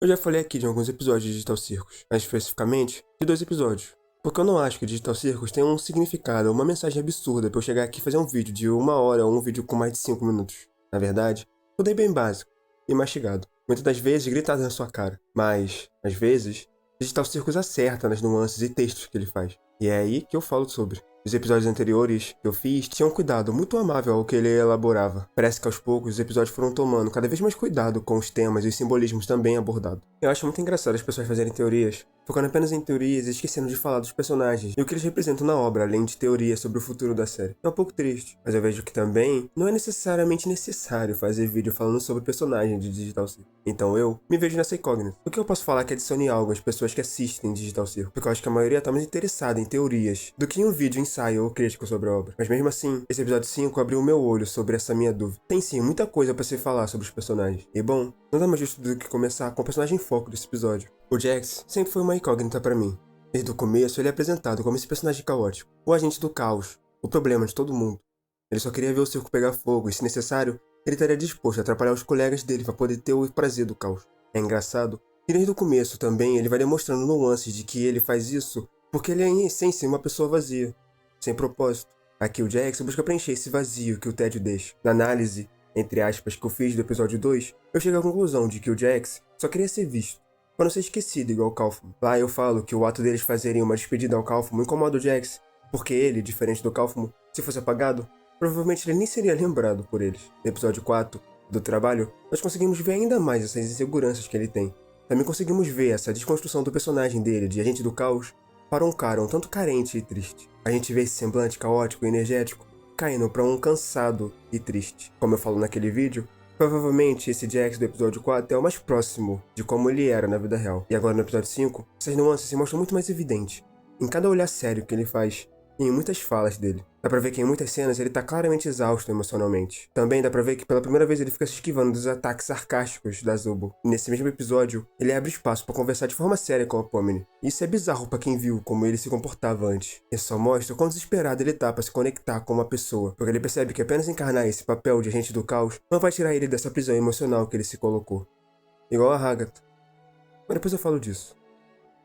Eu já falei aqui de alguns episódios de Digital Circus, mais especificamente de 2 episódios. Porque eu não acho que Digital Circus tem um significado, uma mensagem absurda pra eu chegar aqui e fazer um vídeo de 1 hora ou um vídeo com mais de 5 minutos. Na verdade, tudo é bem básico e mastigado. Muitas das vezes gritado na sua cara, mas, às vezes, Digital Circus acerta nas nuances e textos que ele faz. E é aí que eu falo sobre. Os episódios anteriores que eu fiz tinham um cuidado muito amável ao que ele elaborava. Parece que aos poucos os episódios foram tomando cada vez mais cuidado com os temas e os simbolismos também abordados. Eu acho muito engraçado as pessoas fazerem teorias, focando apenas em teorias e esquecendo de falar dos personagens e o que eles representam na obra, além de teorias sobre o futuro da série. É um pouco triste, mas eu vejo que também não é necessariamente necessário fazer vídeo falando sobre personagens de Digital Circus. Então eu me vejo nessa incógnita. O que eu posso falar que adicione algo às pessoas que assistem Digital Circus? Porque eu acho que a maioria tá mais interessada em teorias do que em um vídeo ensaio ou crítico sobre a obra. Mas mesmo assim, esse episódio 5 abriu o meu olho sobre essa minha dúvida. Tem sim muita coisa pra se falar sobre os personagens. E bom, não dá mais justo do que começar com o personagem em foco desse episódio. O Jax sempre foi uma incógnita pra mim. Desde o começo ele é apresentado como esse personagem caótico, o agente do caos, o problema de todo mundo. Ele só queria ver o circo pegar fogo e, se necessário, ele estaria disposto a atrapalhar os colegas dele para poder ter o prazer do caos. É engraçado que desde o começo também ele vai demonstrando nuances de que ele faz isso porque ele é em essência uma pessoa vazia, sem propósito. Aqui o Jax busca preencher esse vazio que o tédio deixa. Na análise, entre aspas, que eu fiz do episódio 2, eu chego à conclusão de que o Jax só queria ser visto, para não ser esquecido igual o Kaufman. Lá eu falo que o ato deles fazerem uma despedida ao Kaufman incomoda o Jax, porque ele, diferente do Kaufman, se fosse apagado, provavelmente ele nem seria lembrado por eles. No episódio 4 do trabalho, nós conseguimos ver ainda mais essas inseguranças que ele tem. Também conseguimos ver essa desconstrução do personagem dele, de agente do caos, para um cara um tanto carente e triste. A gente vê esse semblante caótico e energético caindo para um cansado e triste. Como eu falo naquele vídeo, provavelmente esse Jax do episódio 4 é o mais próximo de como ele era na vida real. E agora no episódio 5, essas nuances se mostram muito mais evidentes. Em cada olhar sério que ele faz, e em muitas falas dele. Dá pra ver que em muitas cenas ele tá claramente exausto emocionalmente. Também dá pra ver que pela primeira vez ele fica se esquivando dos ataques sarcásticos da Zubo. E nesse mesmo episódio, ele abre espaço pra conversar de forma séria com a Pomini. Isso é bizarro pra quem viu como ele se comportava antes. Isso só mostra o quão desesperado ele tá pra se conectar com uma pessoa, porque ele percebe que apenas encarnar esse papel de agente do caos não vai tirar ele dessa prisão emocional que ele se colocou. Igual a Hagatha. Mas depois eu falo disso.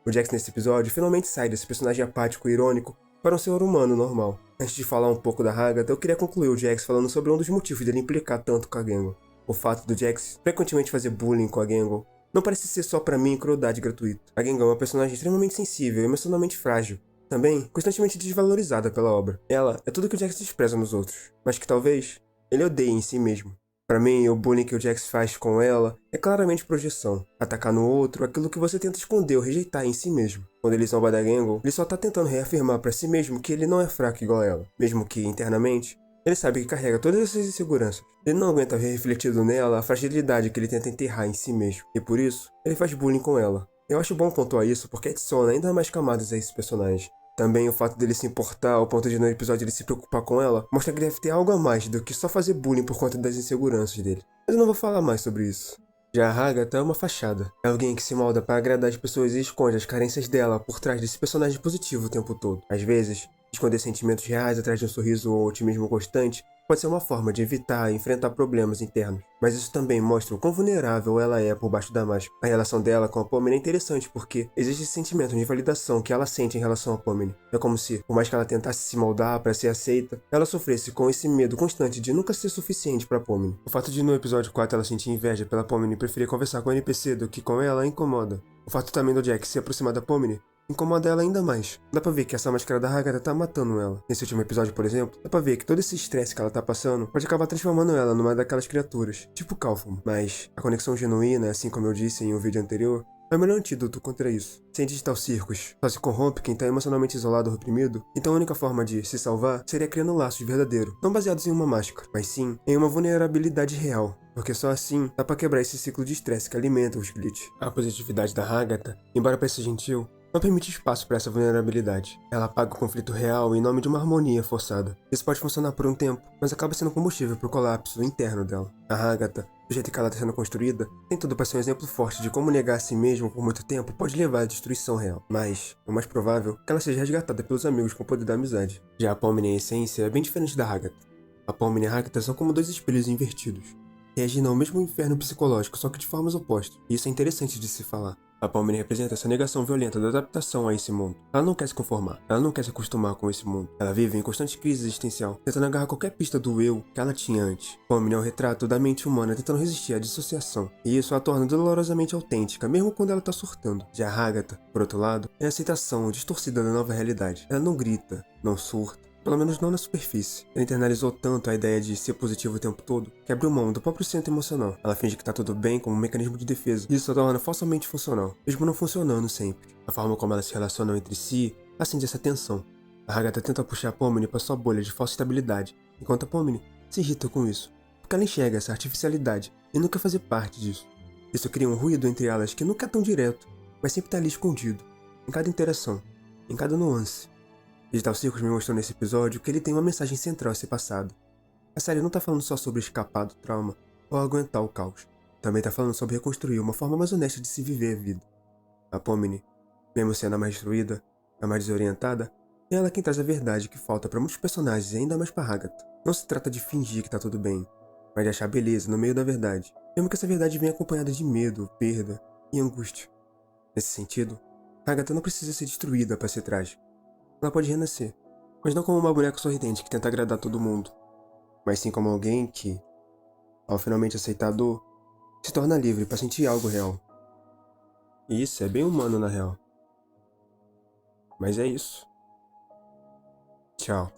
O Jax nesse episódio finalmente sai desse personagem apático e irônico para um ser humano normal. Antes de falar um pouco da Hagatha, eu queria concluir o Jax falando sobre um dos motivos dele implicar tanto com a Gangle. O fato do Jax frequentemente fazer bullying com a Gangle não parece ser só pra mim crueldade gratuita. A Gangle é uma personagem extremamente sensível e emocionalmente frágil, também constantemente desvalorizada pela obra. Ela é tudo que o Jax despreza nos outros, mas que talvez ele odeie em si mesmo. Pra mim, o bullying que o Jax faz com ela é claramente projeção. Atacar no outro é aquilo que você tenta esconder ou rejeitar em si mesmo. Quando ele zomba da Gangle, ele só tá tentando reafirmar pra si mesmo que ele não é fraco igual a ela. Mesmo que, internamente, ele sabe que carrega todas essas inseguranças. Ele não aguenta ver refletido nela a fragilidade que ele tenta enterrar em si mesmo. E por isso, ele faz bullying com ela. Eu acho bom pontuar isso porque adiciona ainda mais camadas a esse personagem. Também o fato dele se importar ao ponto de no episódio ele se preocupar com ela mostra que deve ter algo a mais do que só fazer bullying por conta das inseguranças dele. Mas eu não vou falar mais sobre isso. Já a Hagatha é uma fachada. É alguém que se molda para agradar as pessoas e esconde as carências dela por trás desse personagem positivo o tempo todo. Às vezes, esconder sentimentos reais atrás de um sorriso ou otimismo constante pode ser uma forma de evitar e enfrentar problemas internos. Mas isso também mostra o quão vulnerável ela é por baixo da máscara. A relação dela com a Pomini é interessante porque existe esse sentimento de validação que ela sente em relação a Pomini. É como se, por mais que ela tentasse se moldar para ser aceita, ela sofresse com esse medo constante de nunca ser suficiente para Pomini. O fato de no episódio 4 ela sentir inveja pela Pomini e preferir conversar com o NPC do que com ela incomoda. O fato também do Jack se aproximar da Pomini incomoda ela ainda mais. Dá pra ver que essa máscara da Hagatha tá matando ela. Nesse último episódio, por exemplo, dá pra ver que todo esse estresse que ela tá passando pode acabar transformando ela numa daquelas criaturas, tipo Kaufman. Mas a conexão genuína, assim como eu disse em um vídeo anterior, é o melhor antídoto contra isso. Sem Digital Circus, só se corrompe quem tá emocionalmente isolado ou reprimido, então a única forma de se salvar seria criando laços verdadeiros, não baseados em uma máscara, mas sim em uma vulnerabilidade real. Porque só assim dá pra quebrar esse ciclo de estresse que alimenta os glitches. A positividade da Hagatha, embora pareça gentil, não permite espaço para essa vulnerabilidade. Ela apaga o conflito real em nome de uma harmonia forçada. Isso pode funcionar por um tempo, mas acaba sendo combustível para o colapso interno dela. A Hagatha, do jeito que ela está sendo construída, tem tudo para ser um exemplo forte de como negar a si mesmo por muito tempo pode levar à destruição real. Mas, o mais provável é que ela seja resgatada pelos amigos com o poder da amizade. Já a Pomini, em essência, é bem diferente da Hagatha. A Pomini e a Hagatha são como dois espelhos invertidos. reagindo ao mesmo inferno psicológico, só que de formas opostas. E isso é interessante de se falar. A Pomni representa essa negação violenta da adaptação a esse mundo. Ela não quer se conformar, ela não quer se acostumar com esse mundo. Ela vive em constante crise existencial, tentando agarrar qualquer pista do eu que ela tinha antes. Pomni é um retrato da mente humana tentando resistir à dissociação, e isso a torna dolorosamente autêntica, mesmo quando ela tá surtando. Já Agatha, por outro lado, é a aceitação distorcida da nova realidade. Ela não grita, não surta, pelo menos não na superfície. Ela internalizou tanto a ideia de ser positivo o tempo todo, que abriu mão do próprio centro emocional. Ela finge que tá tudo bem como um mecanismo de defesa, e isso a torna falsamente funcional, mesmo não funcionando sempre. A forma como elas se relacionam entre si acende essa tensão. A Agatha tenta puxar a Pomni para sua bolha de falsa estabilidade, enquanto a Pomni se irrita com isso, porque ela enxerga essa artificialidade e não quer fazer parte disso. Isso cria um ruído entre elas que nunca é tão direto, mas sempre tá ali escondido, em cada interação, em cada nuance. Digital Circus me mostrou nesse episódio que ele tem uma mensagem central a ser passada. A série não tá falando só sobre escapar do trauma ou aguentar o caos. Também tá falando sobre reconstruir uma forma mais honesta de se viver a vida. A Pomni, mesmo sendo a mais destruída, a mais desorientada, é ela quem traz a verdade que falta para muitos personagens e ainda mais para Agatha. Não se trata de fingir que tá tudo bem, mas de achar beleza no meio da verdade, mesmo que essa verdade venha acompanhada de medo, perda e angústia. Nesse sentido, Agatha não precisa ser destruída para ser trágica. Ela pode renascer, mas não como uma boneca sorridente que tenta agradar todo mundo, mas sim como alguém que, ao finalmente aceitar a dor, se torna livre para sentir algo real. E isso é bem humano na real. Mas é isso. Tchau.